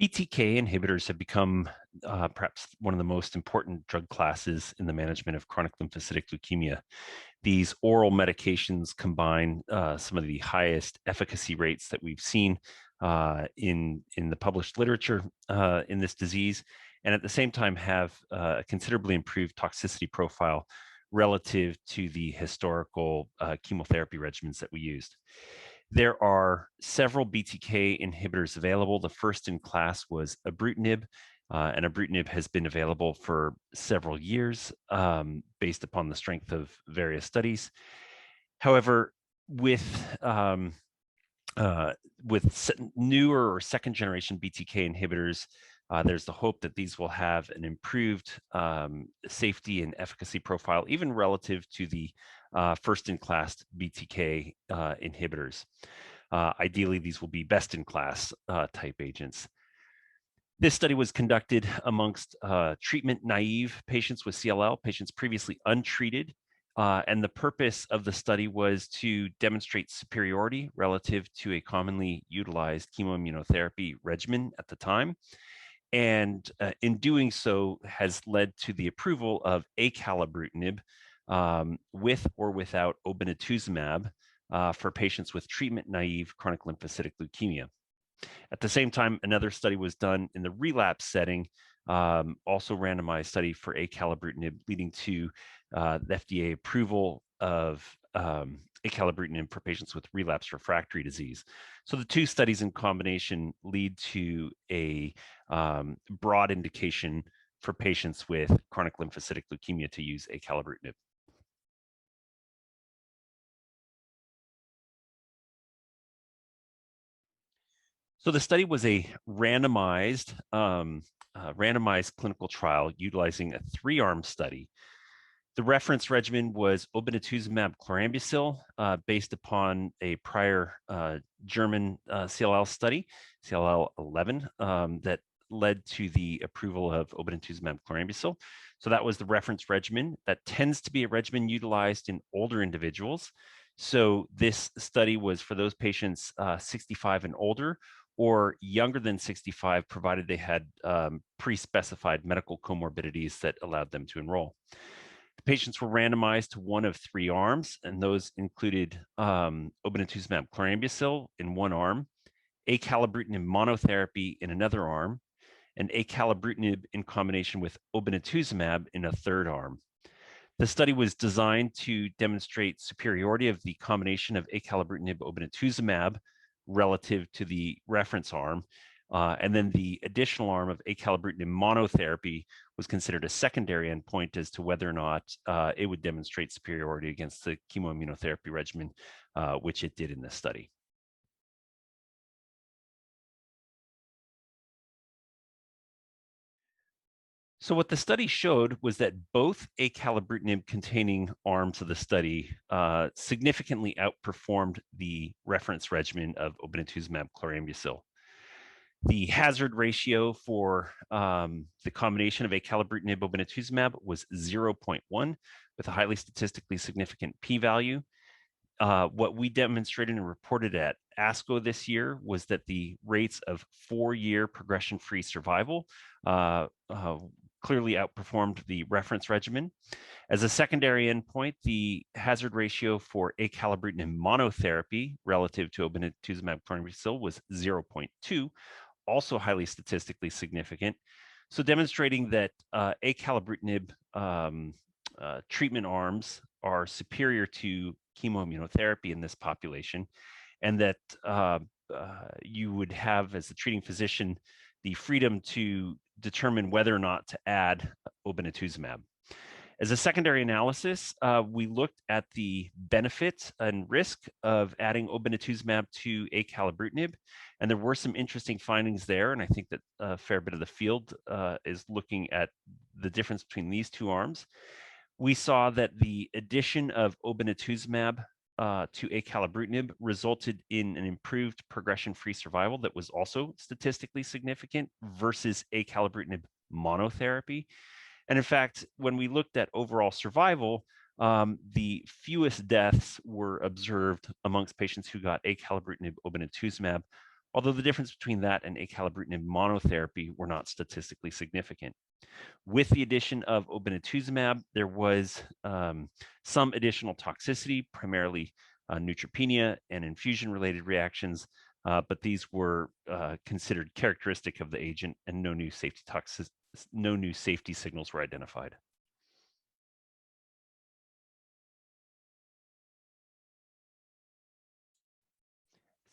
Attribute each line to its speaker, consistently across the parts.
Speaker 1: BTK inhibitors have become perhaps one of the most important drug classes in the management of chronic lymphocytic leukemia. These oral medications combine some of the highest efficacy rates that we've seen in the published literature in this disease, and at the same time have a considerably improved toxicity profile relative to the historical chemotherapy regimens that we used. There are several BTK inhibitors available. The first in class was ibrutinib, and ibrutinib has been available for several years based upon the strength of various studies. However, with newer or second generation BTK inhibitors, there's the hope that these will have an improved safety and efficacy profile, even relative to the first-in-class BTK inhibitors. Ideally, these will be best-in-class type agents. This study was conducted amongst treatment-naive patients with CLL, patients previously untreated, and the purpose of the study was to demonstrate superiority relative to a commonly utilized chemoimmunotherapy regimen at the time. And in doing so has led to the approval of acalabrutinib with or without obinutuzumab for patients with treatment-naive chronic lymphocytic leukemia. At the same time, another study was done in the relapse setting, also randomized study for acalabrutinib, leading to the FDA approval of acalabrutinib for patients with relapse refractory disease. So the two studies in combination lead to a broad indication for patients with chronic lymphocytic leukemia to use acalabrutinib. So the study was a randomized clinical trial utilizing a 3-arm study. The reference regimen was obinutuzumab chlorambucil, based upon a prior German CLL study, CLL 11, that led to the approval of obinutuzumab chlorambucil. So that was the reference regimen. That tends to be a regimen utilized in older individuals. So this study was for those patients 65 and older, or younger than 65, provided they had pre-specified medical comorbidities that allowed them to enroll. The patients were randomized to one of 3 arms, and those included obinutuzumab chlorambucil in one arm, acalabrutinib monotherapy in another arm, and acalabrutinib in combination with obinutuzumab in a third arm. The study was designed to demonstrate superiority of the combination of acalabrutinib obinutuzumab relative to the reference arm, and then the additional arm of acalabrutinib monotherapy was considered a secondary endpoint as to whether or not it would demonstrate superiority against the chemoimmunotherapy regimen, which it did in this study. So what the study showed was that both acalabrutinib containing arms of the study significantly outperformed the reference regimen of obinutuzumab chlorambucil. The hazard ratio for the combination of acalabrutinib obinutuzumab was 0.1 with a highly statistically significant p-value. What we demonstrated and reported at ASCO this year was that the rates of 4-year progression-free survival clearly outperformed the reference regimen. As a secondary endpoint, the hazard ratio for acalabrutinib monotherapy relative to obinutuzumab chlorambucil was 0.2, also highly statistically significant. So demonstrating that acalabrutinib treatment arms are superior to chemoimmunotherapy in this population, and that you would have, as the treating physician, the freedom to determine whether or not to add obinutuzumab. As a secondary analysis, we looked at the benefit and risk of adding obinutuzumab to acalabrutinib, and there were some interesting findings there, and I think that a fair bit of the field is looking at the difference between these 2 arms. We saw that the addition of obinutuzumab to acalabrutinib resulted in an improved progression-free survival that was also statistically significant versus acalabrutinib monotherapy. And in fact, when we looked at overall survival, the fewest deaths were observed amongst patients who got acalabrutinib obinutuzumab, although the difference between that and acalabrutinib monotherapy were not statistically significant. With the addition of obinutuzumab, there was some additional toxicity, primarily neutropenia and infusion-related reactions, but these were considered characteristic of the agent, and no new safety signals were identified.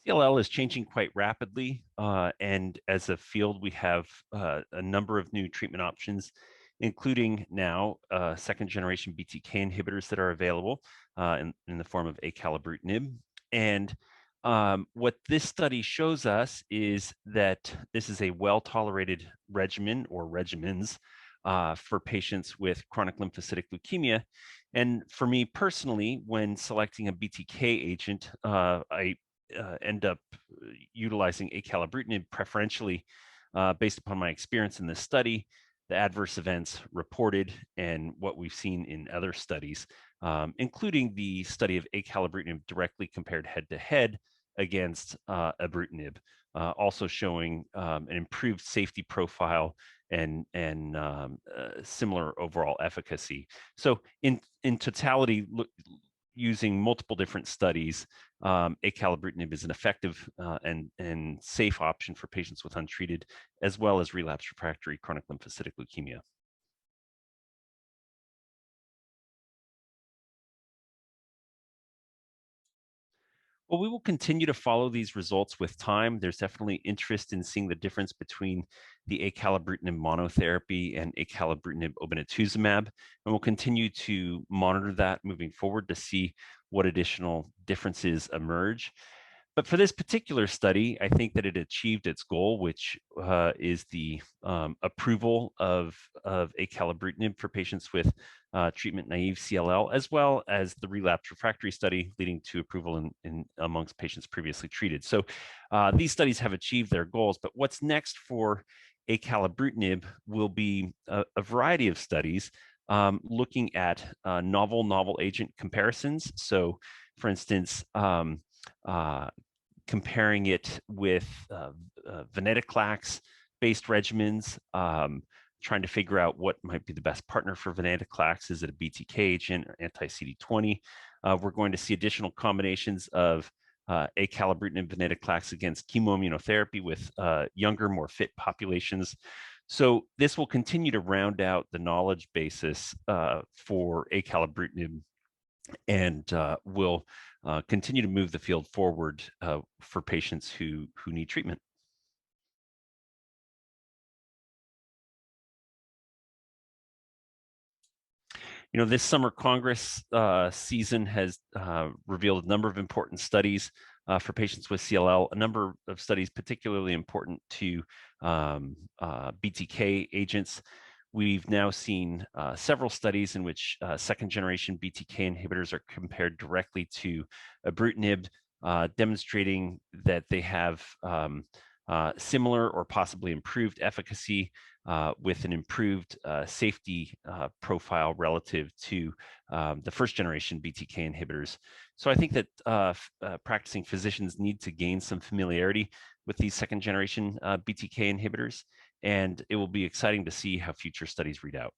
Speaker 1: CLL is changing quite rapidly, and as a field, we have a number of new treatment options, including now second-generation BTK inhibitors that are available in the form of acalabrutinib. And what this study shows us is that this is a well-tolerated regimen or regimens for patients with chronic lymphocytic leukemia. And for me personally, when selecting a BTK agent, I end up utilizing acalabrutinib preferentially based upon my experience in this study, the adverse events reported, and what we've seen in other studies, including the study of acalabrutinib directly compared head-to-head against ibrutinib, also showing an improved safety profile and similar overall efficacy. So in totality, using multiple different studies, acalabrutinib is an effective and safe option for patients with untreated, as well as relapsed refractory chronic lymphocytic leukemia. Well, we will continue to follow these results with time. There's definitely interest in seeing the difference between the acalabrutinib monotherapy and acalabrutinib obinutuzumab, and we'll continue to monitor that moving forward to see what additional differences emerge. But for this particular study, I think that it achieved its goal, which is the approval of acalabrutinib for patients with treatment-naive CLL, as well as the relapsed refractory study leading to approval in amongst patients previously treated. So these studies have achieved their goals, but what's next for acalabrutinib will be a variety of studies looking at novel agent comparisons. So for instance, comparing it with venetoclax-based regimens, trying to figure out what might be the best partner for venetoclax. Is it a BTK agent or anti-CD20? We're going to see additional combinations of acalabrutinib venetoclax against chemoimmunotherapy with younger, more fit populations. So this will continue to round out the knowledge basis for acalabrutinib, and will continue to move the field forward for patients who need treatment. You know, this summer Congress season has revealed a number of important studies for patients with CLL, a number of studies particularly important to BTK agents. We've now seen several studies in which second-generation BTK inhibitors are compared directly to ibrutinib, demonstrating that they have similar or possibly improved efficacy with an improved safety profile relative to the first-generation BTK inhibitors. So I think that practicing physicians need to gain some familiarity with these second-generation BTK inhibitors, and it will be exciting to see how future studies read out.